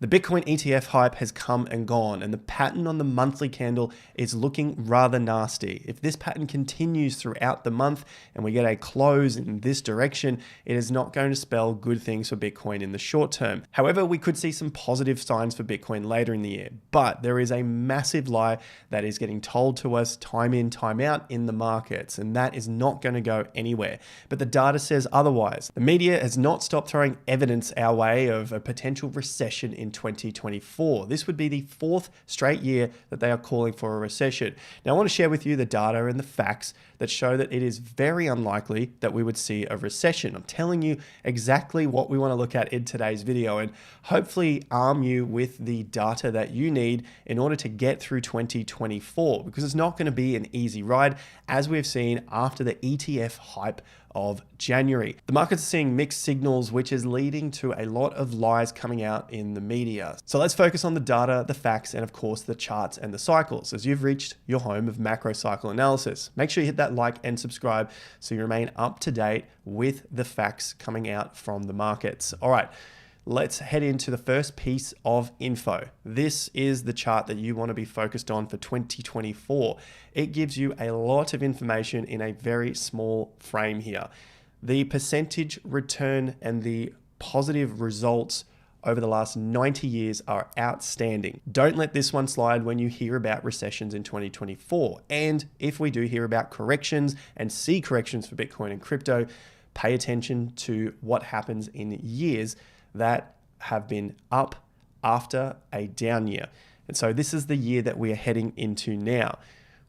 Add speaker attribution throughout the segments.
Speaker 1: The Bitcoin ETF hype has come and gone, and the pattern on the monthly candle is looking rather nasty. If this pattern continues throughout the month and we get a close in this direction, it is not going to spell good things for Bitcoin in the short term. However, we could see some positive signs for Bitcoin later in the year, but there is a massive lie that is getting told to us time in, time out in the markets, and that is not going to go anywhere. But the data says otherwise. The media has not stopped throwing evidence our way of a potential recession in 2024. This would be the fourth straight year that they are calling for a recession. Now, I want to share with you the data and the facts that show that it is very unlikely that we would see a recession. I'm telling you exactly what we want to look at in today's video and hopefully arm you with the data that you need in order to get through 2024, because it's not going to be an easy ride, as we've seen after the ETF hype of January. The markets are seeing mixed signals, which is leading to a lot of lies coming out in the media. So let's focus on the data, the facts, and of course the charts and the cycles, as you've reached your home of macro cycle analysis. Make sure you hit that like and subscribe so you remain up to date with the facts coming out from the markets. All right. Let's head into the first piece of info. This is the chart that you want to be focused on for 2024. It gives you a lot of information in a very small frame here. The percentage return and the positive results over the last 90 years are outstanding. Don't let this one slide when you hear about recessions in 2024. And if we do hear about corrections and see corrections for Bitcoin and crypto, pay attention to what happens in years that have been up after a down year. And so this is the year that we are heading into now.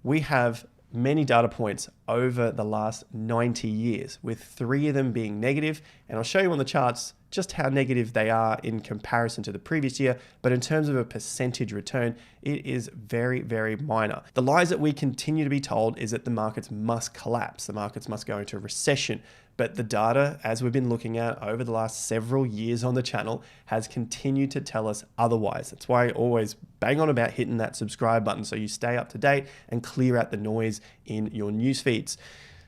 Speaker 1: We have many data points over the last 90 years, with 3 of them being negative. And I'll show you on the charts just how negative they are in comparison to the previous year. But in terms of a percentage return, it is very, very minor. The lies that we continue to be told is that the markets must collapse. The markets must go into recession. But the data, as we've been looking at over the last several years on the channel, has continued to tell us otherwise. That's why I always bang on about hitting that subscribe button so you stay up to date and clear out the noise in your news feeds.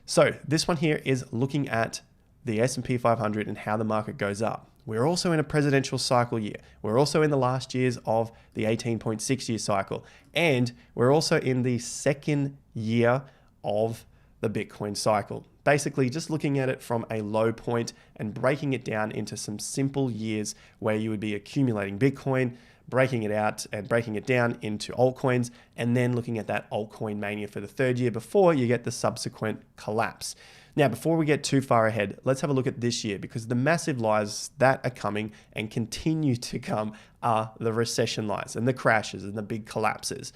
Speaker 1: So this one here is looking at the S&P 500 and how the market goes up. We're also in a presidential cycle year. We're also in the last years of the 18.6 year cycle. And we're also in the second year of the Bitcoin cycle. Basically just looking at it from a low point and breaking it down into some simple years where you would be accumulating Bitcoin, breaking it out and breaking it down into altcoins, and then looking at that altcoin mania for the third year before you get the subsequent collapse. Now, before we get too far ahead, let's have a look at this year, because the massive lies that are coming and continue to come are the recession lies and the crashes and the big collapses.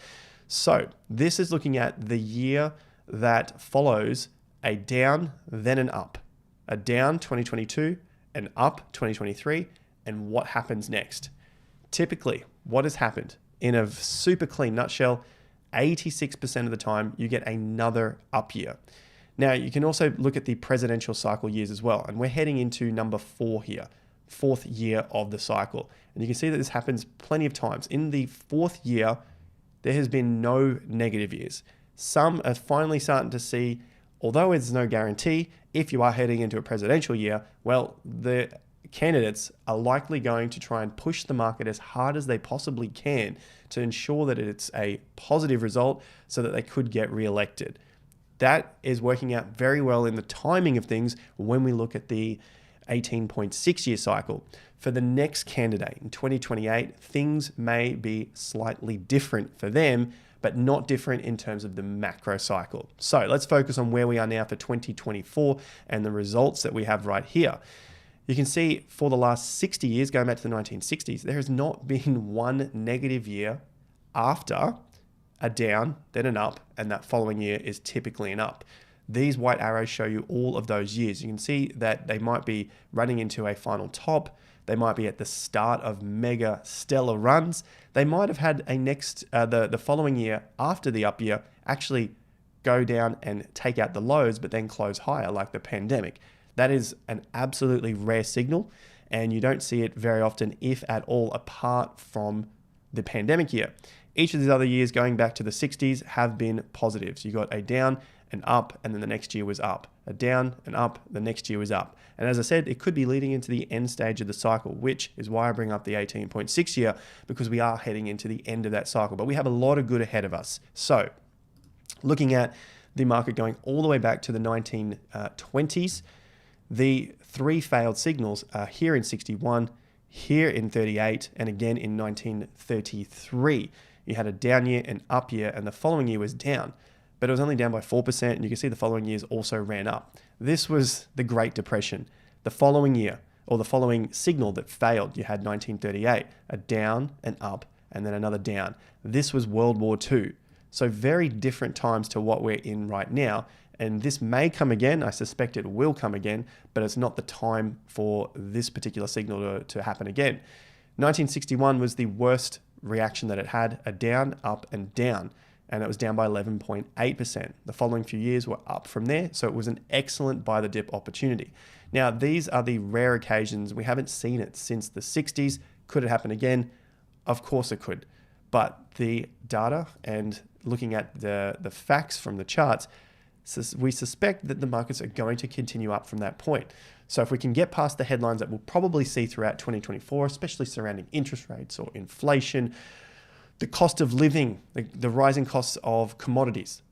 Speaker 1: So this is looking at the year that follows a down, then an up. A down 2022, an up 2023, and what happens next. Typically, what has happened in a super clean nutshell, 86% of the time you get another up year. Now, you can also look at the presidential cycle years as well, and we're heading into number 4 here, 4th year of the cycle. And you can see that this happens plenty of times. In the 4th year, there has been no negative years. Some are finally starting to see, although it's no guarantee, if you are heading into a presidential year, well, the candidates are likely going to try and push the market as hard as they possibly can to ensure that it's a positive result so that they could get re-elected. That is working out very well in the timing of things when we look at the 18.6 year cycle. For the next candidate in 2028, things may be slightly different for them, but not different in terms of the macro cycle. So let's focus on where we are now for 2024 and the results that we have right here. You can see for the last 60 years, going back to the 1960s, there has not been one negative year after a down, then an up, and that following year is typically an up. These white arrows show you all of those years. You can see that they might be running into a final top. They might be at the start of mega stellar runs. They might have had a the following year after the up year actually go down and take out the lows, but then close higher, like the pandemic. That is an absolutely rare signal, and you don't see it very often, if at all, apart from the pandemic year. Each of these other years going back to the 60s have been positives. You got a down, and up, and then the next year was up. A down and up, the next year was up. And as I said, it could be leading into the end stage of the cycle, which is why I bring up the 18.6 year, because we are heading into the end of that cycle. But we have a lot of good ahead of us. So looking at the market going all the way back to the 1920s, the three failed signals are here in 61, here in 38, and again in 1933. You had a down year, an up year, and the following year was down. But it was only down by 4%, and you can see the following years also ran up. This was the Great Depression. The following year, or the following signal that failed, you had 1938, a down, an up, and then another down. This was World War II. So very different times to what we're in right now. And this may come again. I suspect it will come again, but it's not the time for this particular signal to happen again. 1961 was the worst reaction that it had, a down, up, and down. And it was down by 11.8%. The following few years were up from there, so it was an excellent buy the dip opportunity. Now, these are the rare occasions. We haven't seen it since the 60s. Could it happen again? Of course it could. But the data and looking at the facts from the charts, we suspect that the markets are going to continue up from that point. So if we can get past the headlines that we'll probably see throughout 2024, especially surrounding interest rates or inflation, the cost of living, the rising costs of commodities,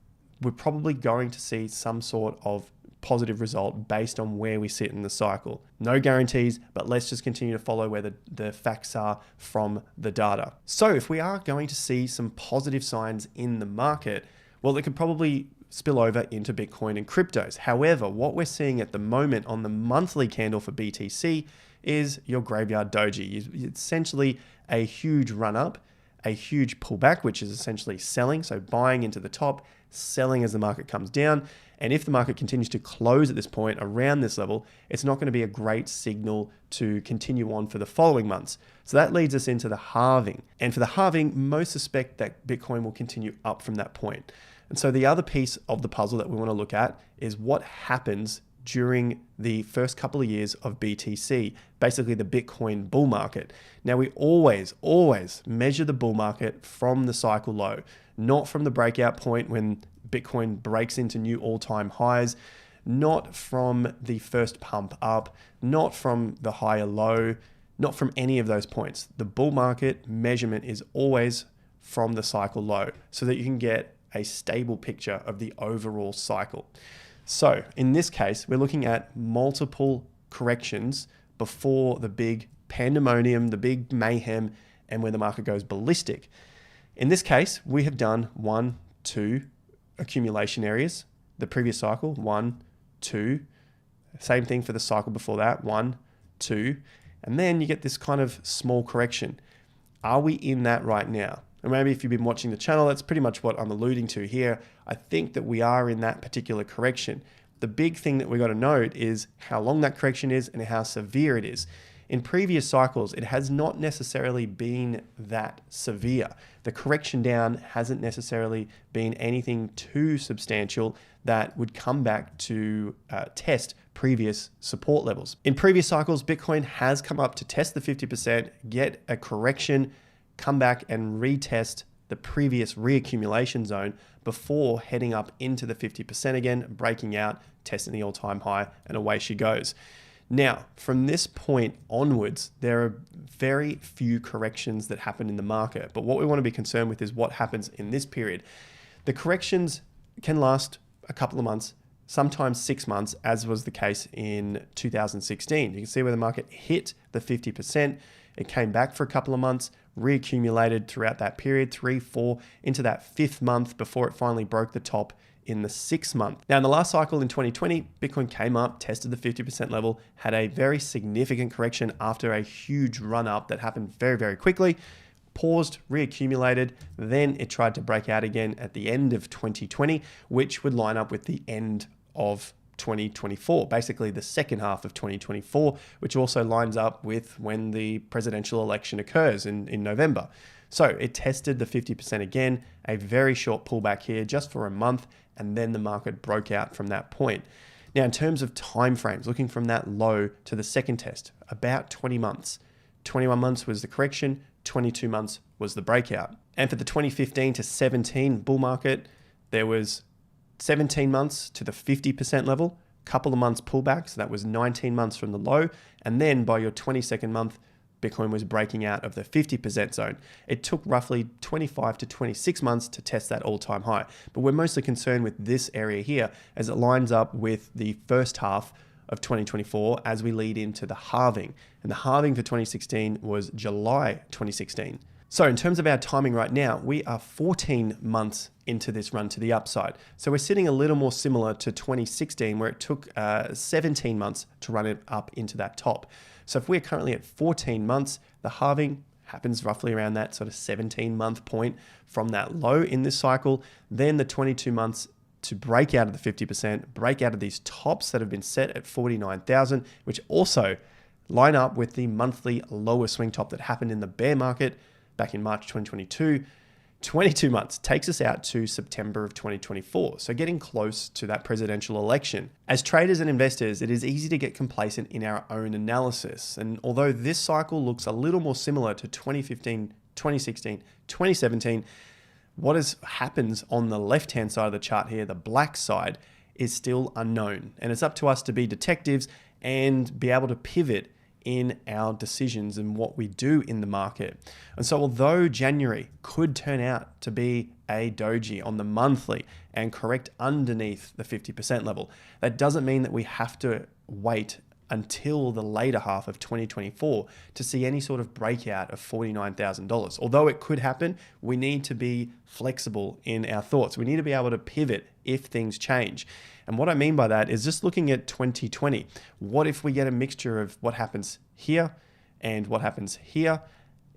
Speaker 1: we're probably going to see some sort of positive result based on where we sit in the cycle. No guarantees, but let's just continue to follow where the facts are from the data. So if we are going to see some positive signs in the market, well, it could probably spill over into Bitcoin and cryptos. However, what we're seeing at the moment on the monthly candle for BTC is your graveyard doji. It's essentially a huge run up, a huge pullback, which is essentially selling. So buying into the top, selling as the market comes down. And if the market continues to close at this point around this level, it's not going to be a great signal to continue on for the following months. So that leads us into the halving. And for the halving, most suspect that Bitcoin will continue up from that point. And so the other piece of the puzzle that we want to look at is what happens during the first couple of years of BTC, basically the Bitcoin bull market. Now, we always measure the bull market from the cycle low, not from the breakout point when Bitcoin breaks into new all-time highs, not from the first pump up, not from the higher low, not from any of those points. The bull market measurement is always from the cycle low so that you can get a stable picture of the overall cycle. So in this case, we're looking at multiple corrections before the big pandemonium, the big mayhem, and where the market goes ballistic. In this case, we have done 1, 2 accumulation areas. The previous cycle, 1, 2. Same thing for the cycle before that, 1, 2. And then you get this kind of small correction. Are we in that right now? And maybe if you've been watching the channel, that's pretty much what I'm alluding to here. I think that we are in that particular correction. The big thing that we got to note is how long that correction is and how severe it is. In previous cycles, it has not necessarily been that severe. The correction down hasn't necessarily been anything too substantial that would come back to test previous support levels. In previous cycles, Bitcoin has come up to test the 50%, get a correction, come back and retest the previous reaccumulation zone before heading up into the 50% again, breaking out, testing the all-time high, and away she goes. Now, from this point onwards, there are very few corrections that happen in the market, but what we want to be concerned with is what happens in this period. The corrections can last a couple of months, sometimes 6 months, as was the case in 2016. You can see where the market hit the 50%. It came back for a couple of months, reaccumulated throughout that period, 3, 4, into that 5th month before it finally broke the top in the 6th month. Now, in the last cycle in 2020, Bitcoin came up, tested the 50% level, had a very significant correction after a huge run up that happened very, very quickly, paused, reaccumulated, then it tried to break out again at the end of 2020, which would line up with the end of 2024, basically the second half of 2024, which also lines up with when the presidential election occurs in November. So it tested the 50% again, a very short pullback here just for a month, and then the market broke out from that point. Now, in terms of timeframes, looking from that low to the second test, about 20 months. 21 months was the correction, 22 months was the breakout. And for the 2015 to 17 bull market, there was 17 months to the 50% level, couple of months pullback, so that was 19 months from the low, and then by your 22nd month, Bitcoin was breaking out of the 50% zone. It took roughly 25 to 26 months to test that all-time high, but we're mostly concerned with this area here as it lines up with the first half of 2024 as we lead into the halving, and the halving for 2016 was July 2016. So in terms of our timing right now, we are 14 months into this run to the upside. So we're sitting a little more similar to 2016 where it took 17 months to run it up into that top. So if we're currently at 14 months, the halving happens roughly around that sort of 17-month point from that low in this cycle, then the 22 months to break out of the 50%, break out of these tops that have been set at 49,000, which also line up with the monthly lower swing top that happened in the bear market back in March 2022. 22 months takes us out to September of 2024. So getting close to that presidential election. As traders and investors, it is easy to get complacent in our own analysis. And although this cycle looks a little more similar to 2015, 2016, 2017, what happens on the left-hand side of the chart here, the black side, is still unknown. And it's up to us to be detectives and be able to pivot in our decisions and what we do in the market. And so although January could turn out to be a doji on the monthly and correct underneath the 50% level, that doesn't mean that we have to wait until the later half of 2024 to see any sort of breakout of $49,000. Although it could happen, we need to be flexible in our thoughts. We need to be able to pivot if things change. And what I mean by that is just looking at 2020. What if we get a mixture of what happens here and what happens here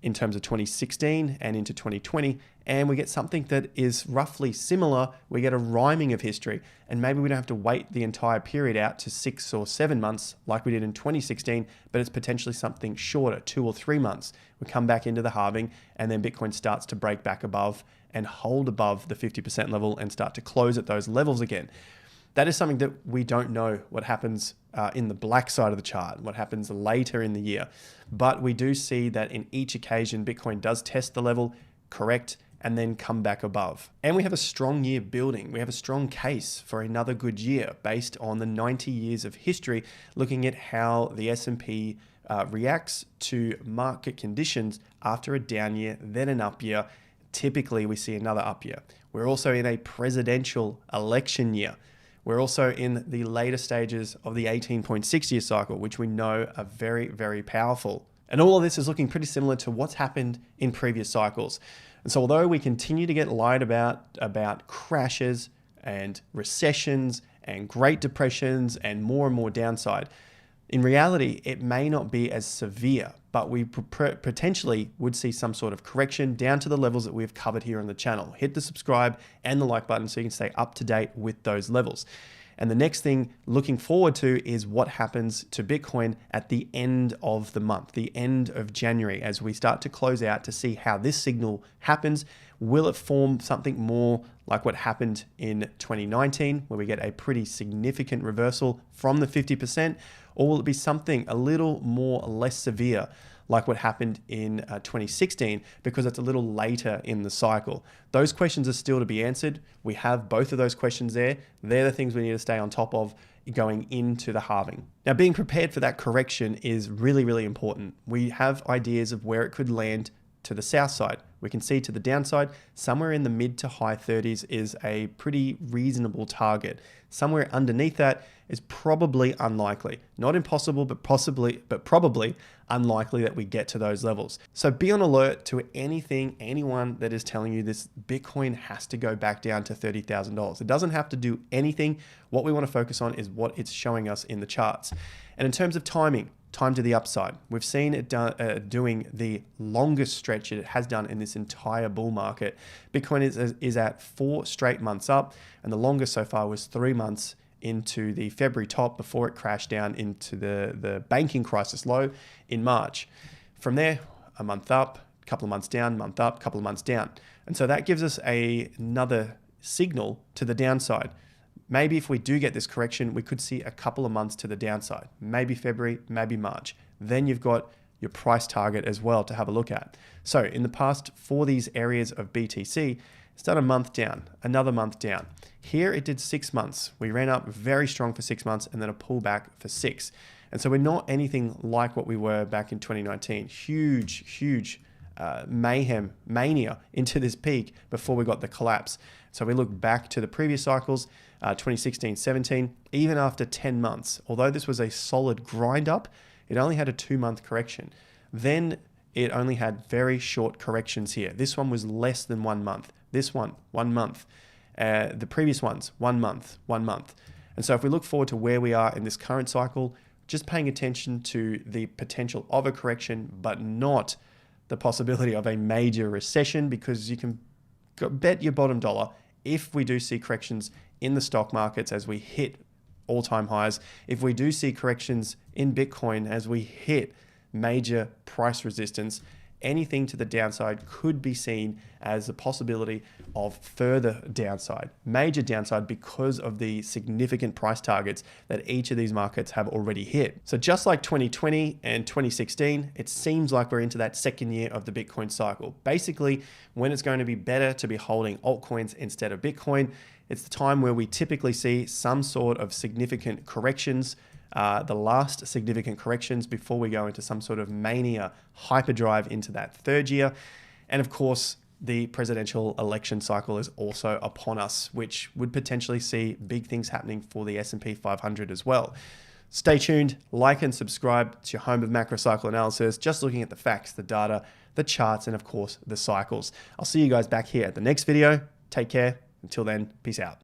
Speaker 1: in terms of 2016 and into 2020, and we get something that is roughly similar? We get a rhyming of history, and maybe we don't have to wait the entire period out to 6 or 7 months like we did in 2016, but it's potentially something shorter, 2 or 3 months. We come back into the halving, and then Bitcoin starts to break back above and hold above the 50% level and start to close at those levels again. That is something that we don't know what happens in the black side of the chart, what happens later in the year. But we do see that in each occasion, Bitcoin does test the level, correct, and then come back above. And we have a strong year building. We have a strong case for another good year based on the 90 years of history, looking at how the S&P reacts to market conditions after a down year, then an up year. Typically, we see another up year. We're also in a presidential election year. We're also in the later stages of the 18.6-year cycle, which we know are very, very powerful. And all of this is looking pretty similar to what's happened in previous cycles. And so although we continue to get lied about crashes and recessions and Great Depressions and more downside, in reality, it may not be as severe, but we potentially would see some sort of correction down to the levels that we've covered here on the channel. Hit the subscribe and the like button so you can stay up to date with those levels. And the next thing looking forward to is what happens to Bitcoin at the end of the month, the end of January, as we start to close out to see how this signal happens. Will it form something more like what happened in 2019, where we get a pretty significant reversal from the 50%? Or will it be something a little more less severe, like what happened in 2016, because it's a little later in the cycle? Those questions are still to be answered. We have both of those questions there. They're the things we need to stay on top of going into the halving. Now, being prepared for that correction is really, really important. We have ideas of where it could land to the south side. We can see to the downside, somewhere in the mid to high 30s is a pretty reasonable target. Somewhere underneath that is probably unlikely. Not impossible, but probably unlikely that we get to those levels. So be on alert to anyone that is telling you this Bitcoin has to go back down to $30,000. It doesn't have to do anything. What we want to focus on is what it's showing us in the charts. And in terms of timing, time to the upside. We've seen it doing the longest stretch it has done in this entire bull market. Bitcoin is at 4 straight months up, and the longest so far was 3 months into the February top before it crashed down into the banking crisis low in March. From there, a month up, a couple of months down, month up, a couple of months down. And so that gives us another signal to the downside. Maybe if we do get this correction, we could see a couple of months to the downside, maybe February, maybe March. Then you've got your price target as well to have a look at. So in the past, for these areas of BTC, It's done a month down, another month down. Here it did 6 months. We ran up very strong for 6 months and then a pullback for 6. And so we're not anything like what we were back in 2019. Huge mania into this peak before we got the collapse. So we look back to the previous cycles, 2016, 17, even after 10 months, although this was a solid grind up, it only had a 2-month correction. Then it only had very short corrections here. This one was less than 1 month. This one, 1 month. The previous ones, 1 month, 1 month. And so if we look forward to where we are in this current cycle, just paying attention to the potential of a correction, but not the possibility of a major recession, because you can bet your bottom dollar if we do see corrections in the stock markets as we hit all-time highs, if we do see corrections in Bitcoin as we hit major price resistance, anything to the downside could be seen as a possibility of further downside, major downside, because of the significant price targets that each of these markets have already hit. So just like 2020 and 2016, it seems like we're into that second year of the Bitcoin cycle. Basically, when it's going to be better to be holding altcoins instead of Bitcoin, it's the time where we typically see some sort of significant corrections, the last significant corrections before we go into some sort of mania hyperdrive into that third year. And of course, the presidential election cycle is also upon us, which would potentially see big things happening for the S&P 500 as well. Stay tuned, like and subscribe to your home of macro cycle analysis, just looking at the facts, the data, the charts, and of course, the cycles. I'll see you guys back here at the next video. Take care. Until then, peace out.